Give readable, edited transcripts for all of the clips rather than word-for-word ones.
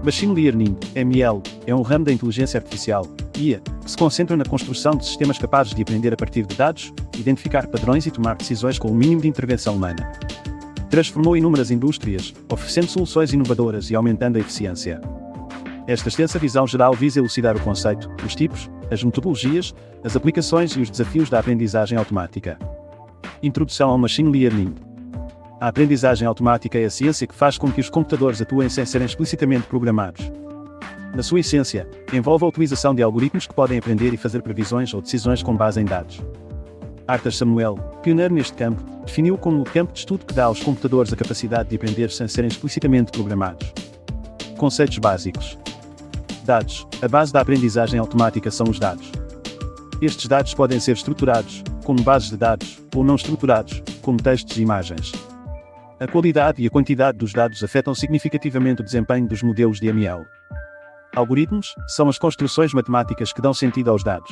Machine Learning, ML, é um ramo da inteligência artificial, IA, que se concentra na construção de sistemas capazes de aprender a partir de dados, identificar padrões e tomar decisões com o mínimo de intervenção humana. Transformou inúmeras indústrias, oferecendo soluções inovadoras e aumentando a eficiência. Esta extensa visão geral visa elucidar o conceito, os tipos, as metodologias, as aplicações e os desafios da aprendizagem automática. Introdução ao Machine Learning. A aprendizagem automática é a ciência que faz com que os computadores atuem sem serem explicitamente programados. Na sua essência, envolve a utilização de algoritmos que podem aprender e fazer previsões ou decisões com base em dados. Arthur Samuel, pioneiro neste campo, definiu como o campo de estudo que dá aos computadores a capacidade de aprender sem serem explicitamente programados. Conceitos básicos. Dados. A base da aprendizagem automática são os dados. Estes dados podem ser estruturados, como bases de dados, ou não estruturados, como textos e imagens. A qualidade e a quantidade dos dados afetam significativamente o desempenho dos modelos de ML. Algoritmos são as construções matemáticas que dão sentido aos dados.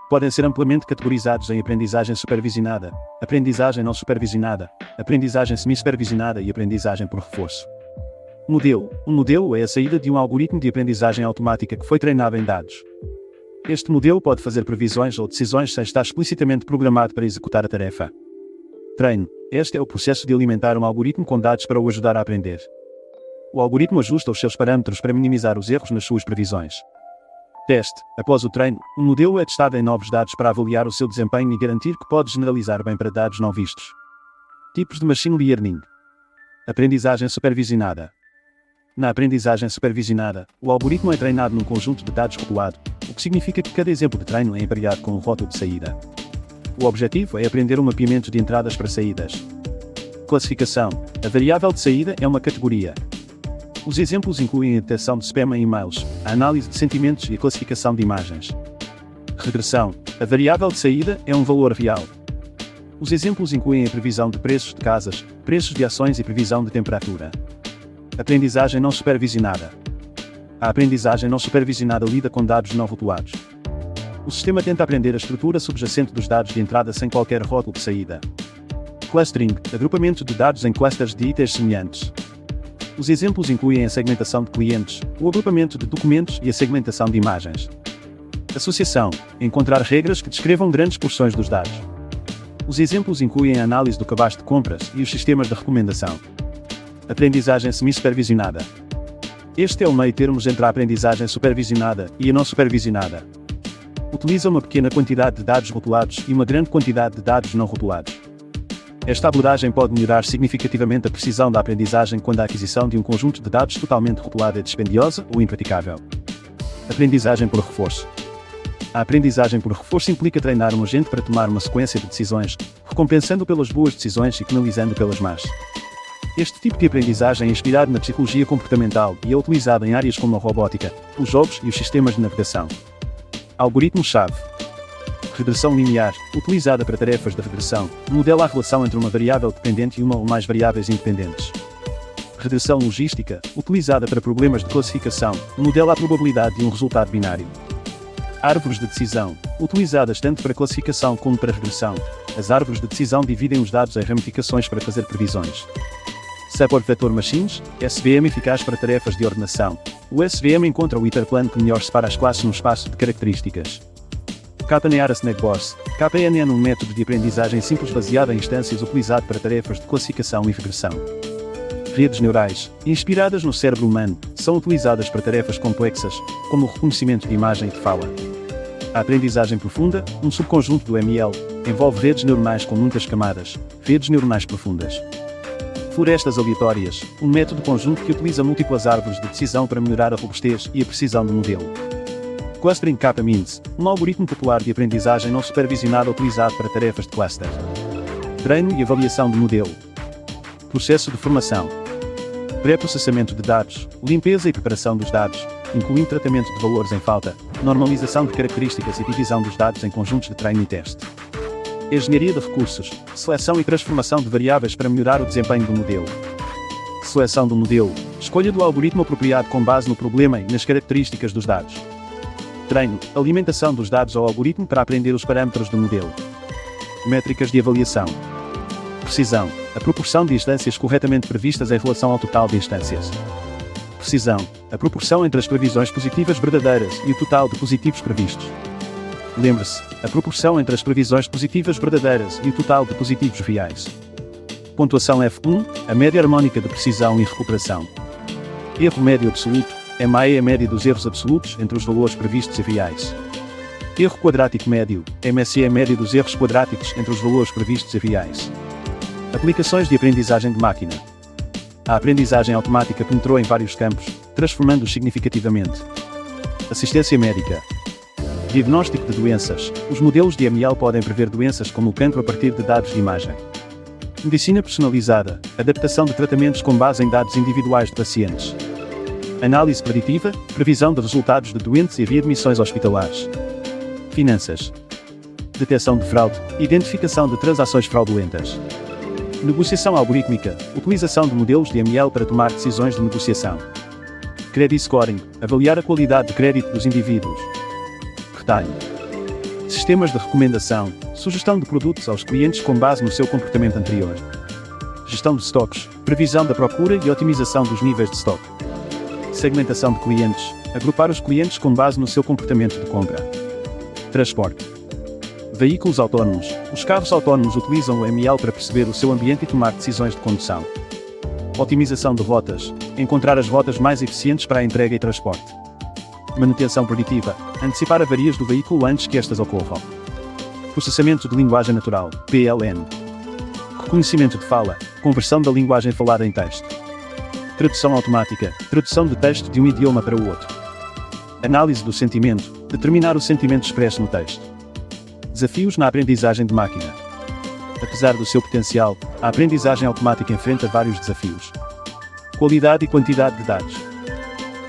Podem ser amplamente categorizados em aprendizagem supervisionada, aprendizagem não supervisionada, aprendizagem semi-supervisionada e aprendizagem por reforço. Modelo. Um modelo é a saída de um algoritmo de aprendizagem automática que foi treinado em dados. Este modelo pode fazer previsões ou decisões sem estar explicitamente programado para executar a tarefa. Treino. Este é o processo de alimentar um algoritmo com dados para o ajudar a aprender. O algoritmo ajusta os seus parâmetros para minimizar os erros nas suas previsões. Teste. Após o treino, um modelo é testado em novos dados para avaliar o seu desempenho e garantir que pode generalizar bem para dados não vistos. Tipos de Machine Learning. Aprendizagem supervisionada. Na aprendizagem supervisionada, o algoritmo é treinado num conjunto de dados rotulado, o que significa que cada exemplo de treino é emparelhado com um rótulo de saída. O objetivo é aprender um mapeamento de entradas para saídas. Classificação. A variável de saída é uma categoria. Os exemplos incluem a detecção de spam em e-mails, a análise de sentimentos e a classificação de imagens. Regressão. A variável de saída é um valor real. Os exemplos incluem a previsão de preços de casas, preços de ações e previsão de temperatura. Aprendizagem não supervisionada. A aprendizagem não supervisionada lida com dados não rotulados. O sistema tenta aprender a estrutura subjacente dos dados de entrada sem qualquer rótulo de saída. Clustering. Agrupamento de dados em clusters de itens semelhantes. Os exemplos incluem a segmentação de clientes, o agrupamento de documentos e a segmentação de imagens. Associação. Encontrar regras que descrevam grandes porções dos dados. Os exemplos incluem a análise do cabaz de compras e os sistemas de recomendação. Aprendizagem semi-supervisionada. Este é o meio termo entre a aprendizagem supervisionada e a não supervisionada. Utiliza uma pequena quantidade de dados rotulados e uma grande quantidade de dados não rotulados. Esta abordagem pode melhorar significativamente a precisão da aprendizagem quando a aquisição de um conjunto de dados totalmente rotulado é dispendiosa ou impraticável. Aprendizagem por reforço. A aprendizagem por reforço implica treinar um agente para tomar uma sequência de decisões, recompensando pelas boas decisões e penalizando pelas más. Este tipo de aprendizagem é inspirado na psicologia comportamental e é utilizado em áreas como a robótica, os jogos e os sistemas de navegação. Algoritmo-chave. Regressão linear, utilizada para tarefas de regressão, modela a relação entre uma variável dependente e uma ou mais variáveis independentes. Regressão logística, utilizada para problemas de classificação, modela a probabilidade de um resultado binário. Árvores de decisão, utilizadas tanto para classificação como para regressão. As árvores de decisão dividem os dados em ramificações para fazer previsões. Support Vector Machines, SVM eficaz para tarefas de ordenação. O SVM encontra o hiperplano que melhor separa as classes num espaço de características. K-Nearest-Net-Boss. KNN é um método de aprendizagem simples baseado em instâncias utilizado para tarefas de classificação e regressão. Redes neurais, inspiradas no cérebro humano, são utilizadas para tarefas complexas, como o reconhecimento de imagem e de fala. A aprendizagem profunda, um subconjunto do ML, envolve redes neuronais com muitas camadas, redes neuronais profundas. Florestas aleatórias, um método conjunto que utiliza múltiplas árvores de decisão para melhorar a robustez e a precisão do modelo. Clustering K-Means, um algoritmo popular de aprendizagem não supervisionada utilizado para tarefas de cluster. Treino e avaliação de modelo. Processo de formação. Pré-processamento de dados, limpeza e preparação dos dados, incluindo tratamento de valores em falta, normalização de características e divisão dos dados em conjuntos de treino e teste. Engenharia de recursos, seleção e transformação de variáveis para melhorar o desempenho do modelo. Seleção do modelo, escolha do algoritmo apropriado com base no problema e nas características dos dados. Treino, alimentação dos dados ao algoritmo para aprender os parâmetros do modelo. Métricas de avaliação. Precisão, a proporção de instâncias corretamente previstas em relação ao total de instâncias. Precisão, a proporção entre as previsões positivas verdadeiras e o total de positivos previstos. Lembre-se, a proporção entre as previsões positivas verdadeiras e o total de positivos reais. Pontuação F1, a média harmônica de precisão e recuperação. Erro médio absoluto, MA é a média dos erros absolutos entre os valores previstos e reais. Erro quadrático médio, MSE é a média dos erros quadráticos entre os valores previstos e reais. Aplicações de aprendizagem de máquina. A aprendizagem automática penetrou em vários campos, transformando-os significativamente. Assistência médica. Diagnóstico de doenças. Os modelos de ML podem prever doenças como o cancro a partir de dados de imagem. Medicina personalizada. Adaptação de tratamentos com base em dados individuais de pacientes. Análise preditiva. Previsão de resultados de doentes e readmissões hospitalares. Finanças. Detecção de fraude. Identificação de transações fraudulentas. Negociação algorítmica. Utilização de modelos de ML para tomar decisões de negociação. Credit scoring. Avaliar a qualidade de crédito dos indivíduos. Retalho. Sistemas de recomendação. Sugestão de produtos aos clientes com base no seu comportamento anterior. Gestão de estoques. Previsão da procura e otimização dos níveis de estoque. Segmentação de clientes. Agrupar os clientes com base no seu comportamento de compra. Transporte. Veículos autónomos. Os carros autónomos utilizam o ML para perceber o seu ambiente e tomar decisões de condução. Otimização de rotas. Encontrar as rotas mais eficientes para a entrega e transporte. Manutenção preditiva. Antecipar avarias do veículo antes que estas ocorram. Processamento de linguagem natural, PLN. Reconhecimento de fala. Conversão da linguagem falada em texto. Tradução automática. Tradução de texto de um idioma para o outro. Análise do sentimento. Determinar o sentimento expresso no texto. Desafios na aprendizagem de máquina. Apesar do seu potencial, a aprendizagem automática enfrenta vários desafios. Qualidade e quantidade de dados.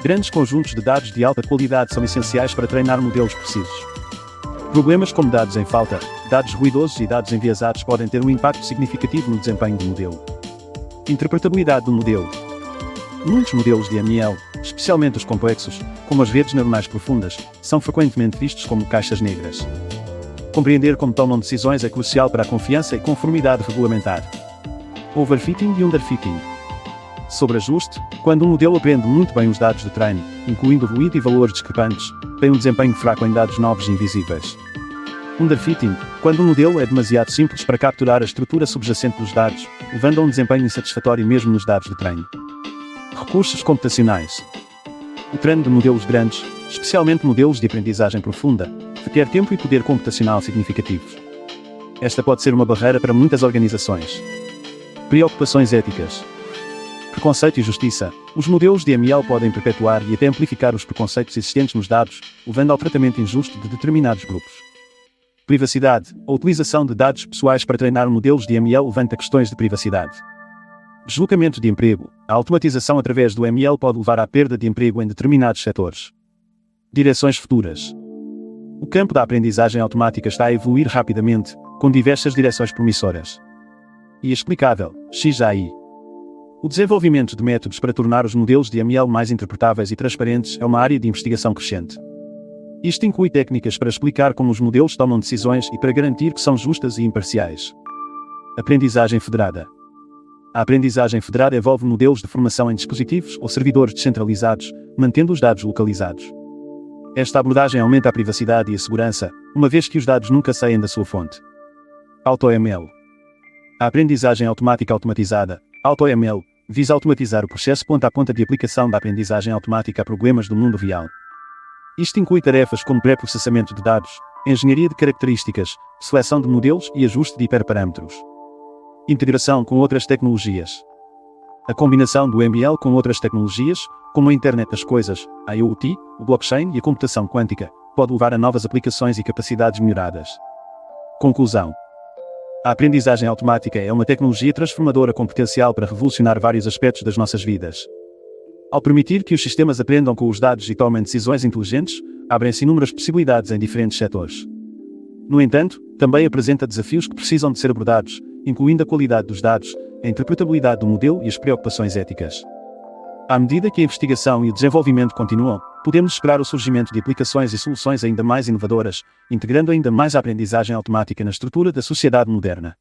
Grandes conjuntos de dados de alta qualidade são essenciais para treinar modelos precisos. Problemas como dados em falta, dados ruidosos e dados enviesados podem ter um impacto significativo no desempenho do modelo. Interpretabilidade do modelo. Muitos modelos de ML, especialmente os complexos, como as redes neuronais profundas, são frequentemente vistos como caixas negras. Compreender como tomam decisões é crucial para a confiança e conformidade regulamentar. Overfitting e underfitting. Sobreajuste. Quando um modelo aprende muito bem os dados de treino, incluindo ruído e valores discrepantes, tem um desempenho fraco em dados novos e invisíveis. Underfitting. Quando um modelo é demasiado simples para capturar a estrutura subjacente dos dados, levando a um desempenho insatisfatório mesmo nos dados de treino. Recursos computacionais. O treino de modelos grandes, especialmente modelos de aprendizagem profunda, requer tempo e poder computacional significativos. Esta pode ser uma barreira para muitas organizações. Preocupações éticas. Preconceito e justiça. Os modelos de ML podem perpetuar e até amplificar os preconceitos existentes nos dados, levando ao tratamento injusto de determinados grupos. Privacidade. A utilização de dados pessoais para treinar modelos de ML levanta questões de privacidade. Deslocamento de emprego. A automatização através do ML pode levar à perda de emprego em determinados setores. Direções futuras. O campo da aprendizagem automática está a evoluir rapidamente, com diversas direções promissoras. E explicável, XAI. O desenvolvimento de métodos para tornar os modelos de ML mais interpretáveis e transparentes é uma área de investigação crescente. Isto inclui técnicas para explicar como os modelos tomam decisões e para garantir que são justas e imparciais. Aprendizagem federada. A aprendizagem federada envolve modelos de formação em dispositivos ou servidores descentralizados, mantendo os dados localizados. Esta abordagem aumenta a privacidade e a segurança, uma vez que os dados nunca saem da sua fonte. AutoML. A aprendizagem automática automatizada, AutoML, visa automatizar o processo ponta a ponta de aplicação da aprendizagem automática a problemas do mundo real. Isto inclui tarefas como pré-processamento de dados, engenharia de características, seleção de modelos e ajuste de hiperparâmetros. Integração com outras tecnologias. A combinação do ML com outras tecnologias, como a Internet das Coisas, a IoT, o blockchain e a computação quântica, pode levar a novas aplicações e capacidades melhoradas. Conclusão. A aprendizagem automática é uma tecnologia transformadora com potencial para revolucionar vários aspectos das nossas vidas. Ao permitir que os sistemas aprendam com os dados e tomem decisões inteligentes, abrem-se inúmeras possibilidades em diferentes setores. No entanto, também apresenta desafios que precisam de ser abordados, incluindo a qualidade dos dados, a interpretabilidade do modelo e as preocupações éticas. À medida que a investigação e o desenvolvimento continuam, podemos esperar o surgimento de aplicações e soluções ainda mais inovadoras, integrando ainda mais a aprendizagem automática na estrutura da sociedade moderna.